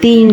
3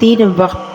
3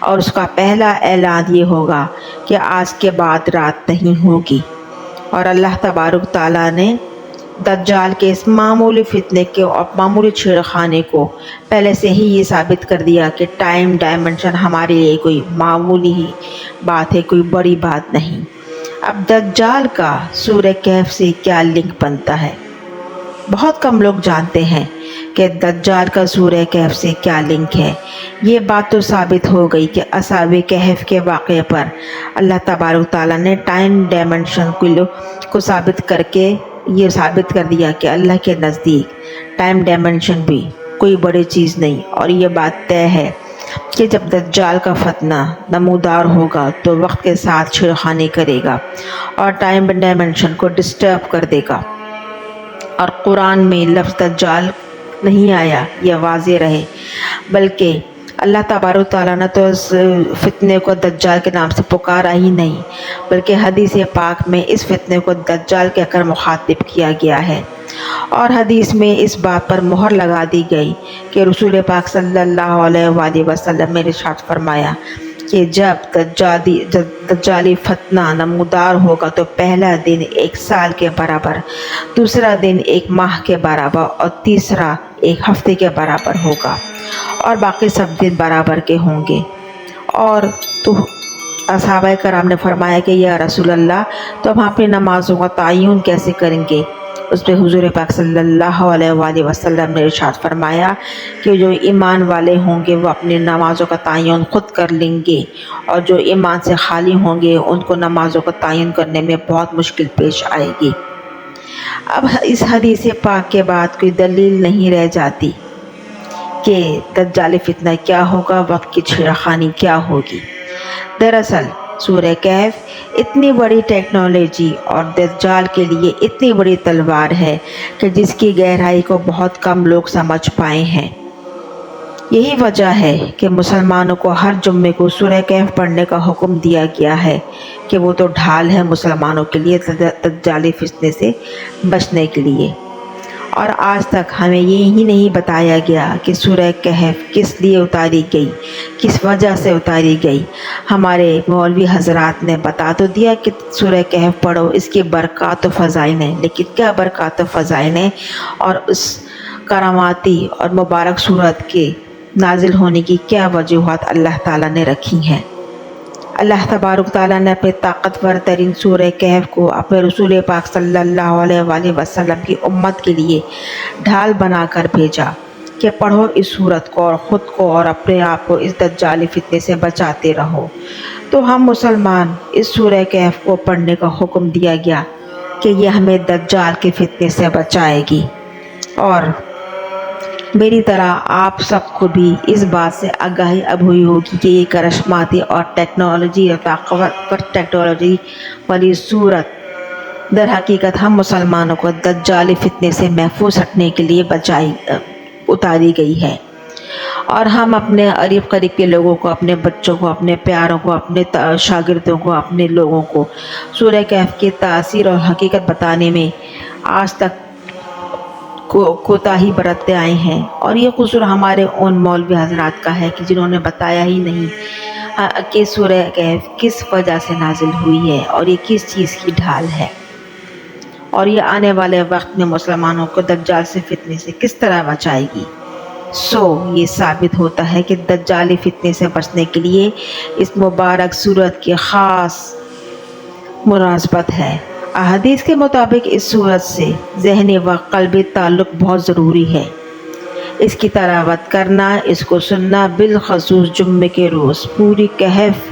اور اس کا پہلا اعلان یہ ہوگا کہ آج کے بعد رات نہیں ہوگی۔ اور اللہ تبارک تعالیٰ نے دجال کے اس معمولی فتنے کے اور معمولی چھیڑخانے کو پہلے سے ہی یہ ثابت کر دیا کہ ٹائم ڈائمنشن ہمارے لیے کوئی معمولی ہی بات ہے، کوئی بڑی بات نہیں۔ اب دجال کا سورہ کہف سے کیا لنک بنتا ہے؟ بہت کم لوگ جانتے ہیں کہ دجال کا سورہ کہف سے کیا لنک ہے۔ یہ بات تو ثابت ہو گئی کہ اصحاب کہف کے واقعے پر اللہ تبارک تعالیٰ نے ٹائم ڈائمنشن کو ثابت کر کے یہ ثابت کر دیا کہ اللہ کے نزدیک ٹائم ڈائمنشن بھی کوئی بڑی چیز نہیں، اور یہ بات طے ہے کہ جب دجال کا فتنہ نمودار ہوگا تو وقت کے ساتھ چھیڑخانی کرے گا اور ٹائم ڈائمنشن کو ڈسٹرب کر دے گا۔ اور قرآن میں لفظ دجال نہیں آیا، یہ واضح رہے، بلکہ اللہ تبارک تعالیٰ نے تو اس فتنے کو دجال کے نام سے پکارا ہی نہیں، بلکہ حدیث پاک میں اس فتنے کو دجال کہہ کر مخاطب کیا گیا ہے۔ اور حدیث میں اس بات پر مہر لگا دی گئی کہ رسول پاک صلی اللہ علیہ وآلہ وسلم نے ارشاد فرمایا کہ جب دجالی فتنہ نمودار ہوگا تو پہلا دن 1 سال کے برابر، دوسرا دن 1 ماہ کے برابر، اور تیسرا 1 ہفتے کے برابر ہوگا، اور باقی سب دن برابر کے ہوں گے۔ اور تو صحابہ کرام نے فرمایا کہ یا رسول اللہ، تو ہم اپنی نمازوں کا تعین کیسے کریں گے؟ اس پہ حضور پاک صلی اللہ علیہ وآلہ وسلم نے ارشاد فرمایا کہ جو ایمان والے ہوں گے وہ اپنی نمازوں کا تعین خود کر لیں گے، اور جو ایمان سے خالی ہوں گے ان کو نمازوں کا تعین کرنے میں بہت مشکل پیش آئے گی۔ اب اس حدیث پاک کے بعد کوئی دلیل نہیں رہ جاتی کہ دجالی فتنہ کیا ہوگا، وقت کی چھیڑخانی کیا ہوگی۔ دراصل سورہ کہف اتنی بڑی ٹیکنالوجی اور دجال کے لیے اتنی بڑی تلوار ہے کہ جس کی گہرائی کو بہت کم لوگ سمجھ پائے ہیں۔ یہی وجہ ہے کہ مسلمانوں کو ہر جمعے کو سورہ کہف پڑھنے کا حکم دیا گیا ہے کہ وہ تو ڈھال ہے مسلمانوں کے لیے دجالی فتنے سے بچنے کے لیے۔ اور آج تک ہمیں یہی نہیں بتایا گیا کہ سورہ کہف کس لیے اتاری گئی، کس وجہ سے اتاری گئی۔ ہمارے مولوی حضرات نے بتا تو دیا کہ سورہ کہف پڑھو، اس کی برکات و فضائل ہیں، لیکن کیا برکات و فضائل ہیں اور اس کراماتی اور مبارک صورت کے نازل ہونے کی کیا وجوہات اللہ تعالیٰ نے رکھی ہیں؟ اللہ تبارک تعالیٰ نے اپنے طاقتور ترین سورہ کہف کو اپنے رسول پاک صلی اللہ علیہ وآلہ وسلم کی امت کے لیے ڈھال بنا کر بھیجا کہ پڑھو اس سورت کو اور خود کو اور اپنے آپ کو اس دجالی فتنے سے بچاتے رہو۔ تو ہم مسلمان اس سورہ کہف کو پڑھنے کا حکم دیا گیا کہ یہ ہمیں دجال کے فتنے سے بچائے گی۔ اور میری طرح آپ سب کو بھی اس بات سے آگاہی اب ہوئی ہوگی کہ یہ کرشماتی اور ٹیکنالوجی اور طاقتور ٹیکنالوجی والی صورت در حقیقت ہم مسلمانوں کو دجالی فتنے سے محفوظ رکھنے کے لیے اتاری گئی ہے۔ اور ہم اپنے قریب قریب کے لوگوں کو، اپنے بچوں کو، اپنے پیاروں کو، اپنے شاگردوں کو، اپنے لوگوں کو سورہ کہف کی تاثیر اور حقیقت بتانے میں آج تک کوتاہی برتتے آئے ہیں، اور یہ قصور ہمارے ان مولوی حضرات کا ہے کہ جنہوں نے بتایا ہی نہیں کہ سورہ کہف کس وجہ سے نازل ہوئی ہے اور یہ کس چیز کی ڈھال ہے، اور یہ آنے والے وقت میں مسلمانوں کو دجال سے فتنے سے کس طرح بچائے گی۔ یہ ثابت ہوتا ہے کہ دجالی فتنے سے بچنے کے لیے اس مبارک صورت کی خاص مناسبت ہے۔ احادیث کے مطابق اس صورت سے ذہنی و قلبی تعلق بہت ضروری ہے۔ اس کی تلاوت کرنا، اس کو سننا، بالخصوص جمعے کے روز پوری کہف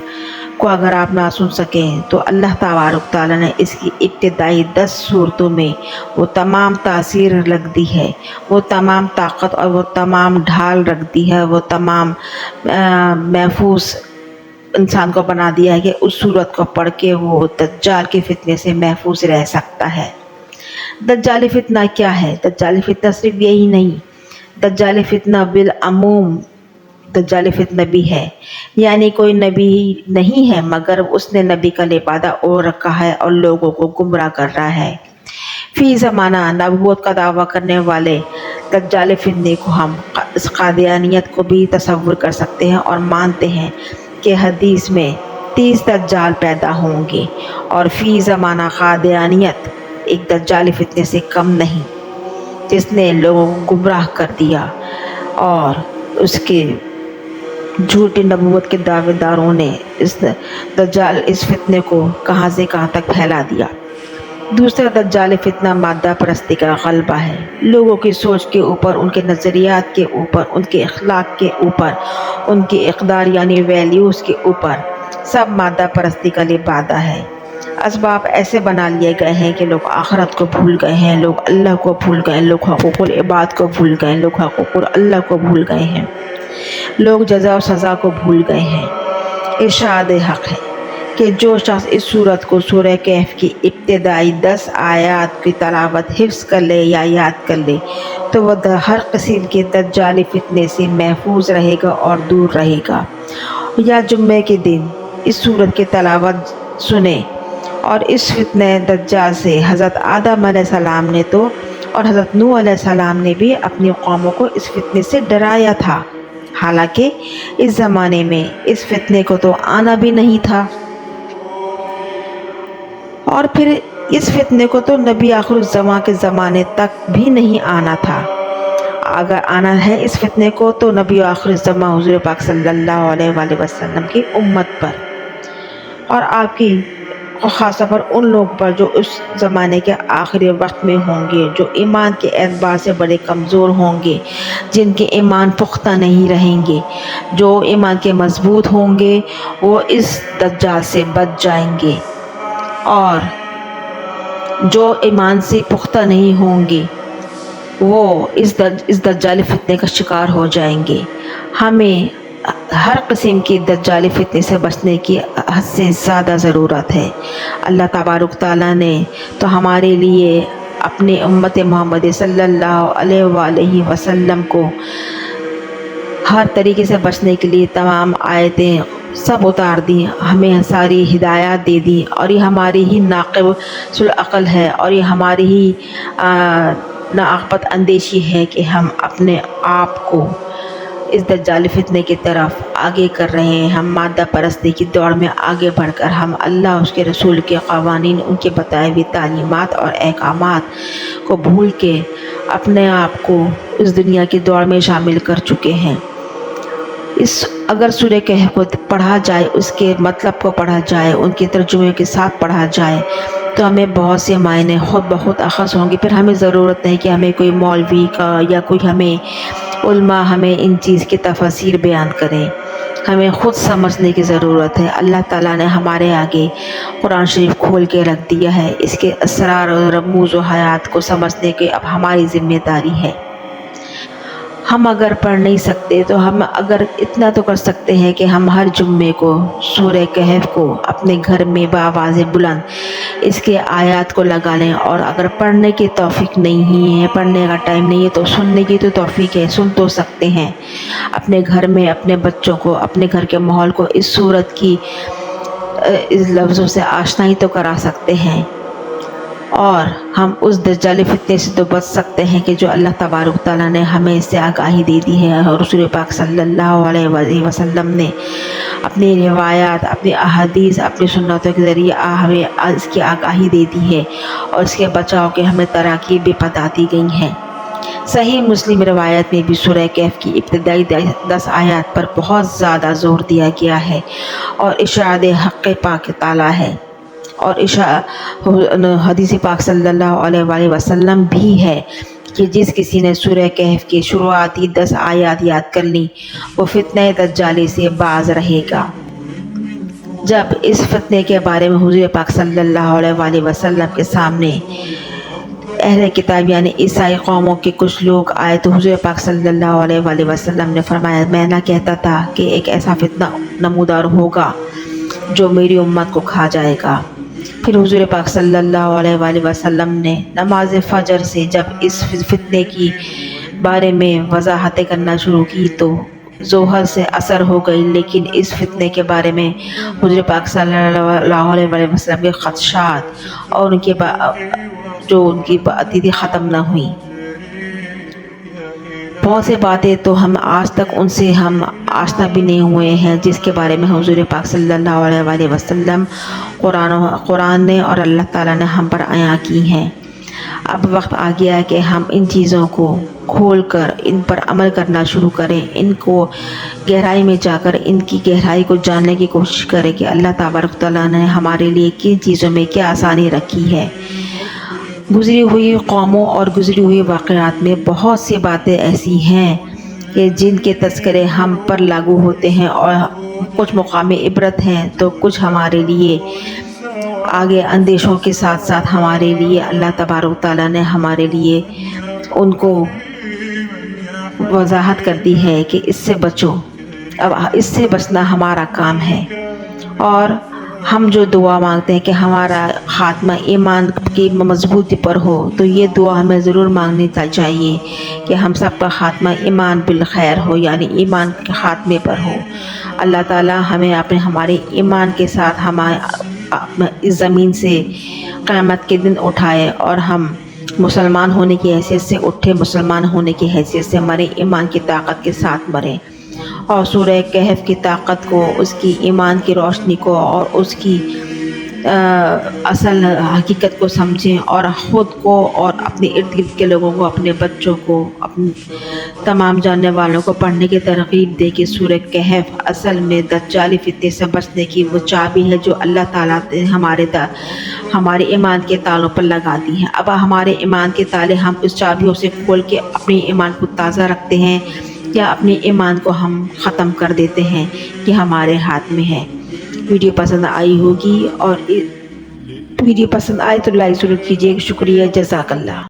کو اگر آپ نہ سن سکیں تو اللہ تبارک تعالیٰ نے اس کی ابتدائی 10 صورتوں میں وہ تمام تاثیر رکھ دی ہے، وہ تمام طاقت اور وہ تمام ڈھال رکھ دی ہے، وہ تمام محفوظ انسان کو بنا دیا ہے کہ اس صورت کو پڑھ کے وہ دجال کے فتنے سے محفوظ رہ سکتا ہے۔ دجالی فتنہ کیا ہے؟ دجالی فتنہ صرف یہی نہیں، دجالی فتنہ بالعموم دجالی فتنہ بھی ہے، یعنی کوئی نبی نہیں ہے مگر اس نے نبی کا لبادہ اوڑھ رکھا ہے اور لوگوں کو گمراہ کر رہا ہے۔ فی زمانہ نبوت کا دعویٰ کرنے والے دجال فتنے کو ہم اس قادیانیت کو بھی تصور کر سکتے ہیں اور مانتے ہیں کہ حدیث میں 30 دجال پیدا ہوں گے، اور فی زمانہ قادیانیت ایک دجال فتنے سے کم نہیں جس نے لوگوں کو گمراہ کر دیا، اور اس کے جھوٹی نبوت کے دعوے داروں نے اس دجال اس فتنے کو کہاں سے کہاں تک پھیلا دیا۔ دوسرا دجال فتنہ مادہ پرستی کا غلبہ ہے۔ لوگوں کی سوچ کے اوپر، ان کے نظریات کے اوپر، ان کے اخلاق کے اوپر، ان کی اقدار یعنی ویلیوز کے اوپر سب مادہ پرستی کا لبادہ ہے۔ اسباب ایسے بنا لیے گئے ہیں کہ لوگ آخرت کو بھول گئے ہیں، لوگ اللہ کو بھول گئے، لوگ حقوق العباد کو بھول گئے، لوگ حقوق اللہ کو بھول گئے ہیں، لوگ جزا و سزا کو بھول گئے ہیں۔ ارشاد حق ہے کہ جو شخص اس سورت کو سورہ کہف کی ابتدائی 10 آیات کی تلاوت حفظ کر لے یا یاد کر لے تو وہ ہر قسم کے دجالی فتنے سے محفوظ رہے گا اور دور رہے گا۔ یا جمعے کے دن اس سورت کی تلاوت سنے، اور اس فتنہ دجال سے حضرت آدم علیہ السلام نے تو اور حضرت نوح علیہ السلام نے بھی اپنی قوموں کو اس فتنے سے ڈرایا تھا، حالانکہ اس زمانے میں اس فتنے کو تو آنا بھی نہیں تھا، اور پھر اس فتنے کو تو نبی آخر الزماں کے زمانے تک بھی نہیں آنا تھا۔ اگر آنا ہے اس فتنے کو تو نبی آخر الزماں حضور پاک صلی اللہ علیہ وآلہ وسلم کی امت پر، اور آپ کی خاص طور پر ان لوگ پر جو اس زمانے کے آخری وقت میں ہوں گے، جو ایمان کے اعتبار سے بڑے کمزور ہوں گے، جن کے ایمان پختہ نہیں رہیں گے۔ جو ایمان کے مضبوط ہوں گے وہ اس دجال سے بچ جائیں گے، اور جو ایمان سے پختہ نہیں ہوں گے وہ اس دجال فتنے کا شکار ہو جائیں گے۔ ہمیں ہر قسم کی دجال فتنے سے بچنے کی حد سے زیادہ ضرورت ہے۔ اللہ تبارک تعالیٰ نے تو ہمارے لیے اپنے امت محمد صلی اللہ علیہ وآلہ وسلم کو ہر طریقے سے بچنے کے لیے تمام آیتیں سب اتار دی، ہمیں ساری ہدایات دے دی، اور یہ ہماری ہی ناقص العقل ہے، اور یہ ہماری ہی ناعقبت اندیشی ہے کہ ہم اپنے آپ کو اس دجال فتنے کی طرف آگے کر رہے ہیں۔ ہم مادہ پرستی کی دوڑ میں آگے بڑھ کر ہم اللہ، اس کے رسول کے قوانین، ان کے بتائے ہوئے تعلیمات اور احکامات کو بھول کے اپنے آپ کو اس دنیا کی دوڑ میں شامل کر چکے ہیں۔ اگر سورہ کہف کو پڑھا جائے، اس کے مطلب کو پڑھا جائے، ان کے ترجمے کے ساتھ پڑھا جائے تو ہمیں بہت سے معنی خود بخود اخذ ہوں گے۔ پھر ہمیں ضرورت نہیں کہ ہمیں کوئی مولوی کا یا کوئی ہمیں علماء ہمیں ان چیز کی تفاسیر بیان کریں، ہمیں خود سمجھنے کی ضرورت ہے۔ اللہ تعالیٰ نے ہمارے آگے قرآن شریف کھول کے رکھ دیا ہے، اس کے اسرار اور رموز و حیات کو سمجھنے کی اب ہماری ذمہ داری ہے۔ ہم اگر پڑھ نہیں سکتے تو ہم اگر اتنا تو کر سکتے ہیں کہ ہم ہر جمعے کو سورہ کہف کو اپنے گھر میں بآواز بلند اس کے آیات کو لگا لیں، اور اگر پڑھنے کی توفیق نہیں ہے، پڑھنے کا ٹائم نہیں ہے تو سننے کی تو توفیق ہے، سن تو سکتے ہیں۔ اپنے گھر میں اپنے بچوں کو، اپنے گھر کے ماحول کو اس سورت کی اس لفظوں سے آشنائی تو کرا سکتے ہیں، اور ہم اس دجال فتنے سے تو بچ سکتے ہیں کہ جو اللہ تبارک تعالیٰ نے ہمیں اس سے آگاہی دے دی ہے، اور رسول پاک صلی اللہ علیہ وآلہ وسلم نے اپنی روایات، اپنی احادیث، اپنی سنتوں کے ذریعے ہمیں اس کی آگاہی دے دی ہے، اور اس کے بچاؤ کے ہمیں تراکیب بھی بتا دی گئی ہیں۔ صحیح مسلم روایت میں بھی سورہ کہف کی ابتدائی 10 آیات پر بہت زیادہ زور دیا گیا ہے، اور ارشاد حق پاک تعالیٰ ہے، اور حدیث پاک صلی اللہ علیہ وآلہ وسلم بھی ہے کہ جس کسی نے سورہ کہف کی شروعاتی 10 آیات یاد کر لی وہ فتنہ دجالی سے باز رہے گا۔ جب اس فتنے کے بارے میں حضور پاک صلی اللہ علیہ وآلہ وسلم کے سامنے اہل کتاب یعنی عیسائی قوموں کے کچھ لوگ آئے تو حضور پاک صلی اللہ علیہ وآلہ وسلم نے فرمایا، میں نہ کہتا تھا کہ ایک ایسا فتنہ نمودار ہوگا جو میری امت کو کھا جائے گا۔ پھر حضور پاک صلی اللہ علیہ وآلہ وسلم نے نماز فجر سے جب اس فتنے کی بارے میں وضاحتیں کرنا شروع کی تو ظہر سے عصر ہو گئی، لیکن اس فتنے کے بارے میں حضور پاک صلی اللہ علیہ وسلم کے خدشات اور ان کے جو ان کی باتیں تھی ختم نہ ہوئی. بہت سے باتیں تو ہم آج تک ان سے ہم آشنا بھی نہیں ہوئے ہیں، جس کے بارے میں حضور پاک صلی اللہ علیہ وآلہ وسلم قرآن نے اور اللہ تعالیٰ نے ہم پر عیاں کی ہیں. اب وقت آ گیا ہے کہ ہم ان چیزوں کو کھول کر ان پر عمل کرنا شروع کریں، ان کو گہرائی میں جا کر ان کی گہرائی کو جاننے کی کوشش کریں کہ اللہ تبارک تعالیٰ نے ہمارے لیے کن چیزوں میں کیا آسانی رکھی ہے. گزری ہوئی قوموں اور گزری ہوئی واقعات میں بہت سی باتیں ایسی ہیں کہ جن کے تذکرے ہم پر لاگو ہوتے ہیں، اور کچھ مقام عبرت ہیں تو کچھ ہمارے لیے آگے اندیشوں کے ساتھ ساتھ ہمارے لیے اللہ تبارک تعالیٰ نے ہمارے لیے ان کو وضاحت کر دی ہے کہ اس سے بچو. اب اس سے بچنا ہمارا کام ہے، اور ہم جو دعا مانگتے ہیں کہ ہمارا خاتمہ ایمان کی مضبوطی پر ہو، تو یہ دعا ہمیں ضرور مانگنی چاہیے کہ ہم سب کا خاتمہ ایمان بالخیر ہو، یعنی ایمان کے خاتمے پر ہو. اللہ تعالیٰ ہمیں ہمارے ایمان کے ساتھ اس زمین سے قیامت کے دن اٹھائے، اور ہم مسلمان ہونے کی حیثیت سے اٹھے، مسلمان ہونے کی حیثیت سے مرے، ایمان کی طاقت کے ساتھ مرے، اور سورہ کہف کی طاقت کو، اس کی ایمان کی روشنی کو اور اس کی اصل حقیقت کو سمجھیں، اور خود کو اور اپنے ارد گرد کے لوگوں کو، اپنے بچوں کو، اپنے تمام جاننے والوں کو پڑھنے کی ترغیب دے کہ سورہ کہف اصل میں دجالی فتنے سے بچنے کی وہ چابی ہے جو اللہ تعالیٰ نے ہمارے ایمان کے تالوں پر لگا دی ہے. اب ہمارے ایمان کے تالے ہم اس چابیوں سے کھول کے اپنے ایمان کو تازہ رکھتے ہیں، یا اپنے ایمان کو ہم ختم کر دیتے ہیں، کہ ہمارے ہاتھ میں ہے. ویڈیو پسند آئی ہوگی، اور ویڈیو پسند آئے تو لائک ضرور کیجیے. شکریہ، جزاک اللہ.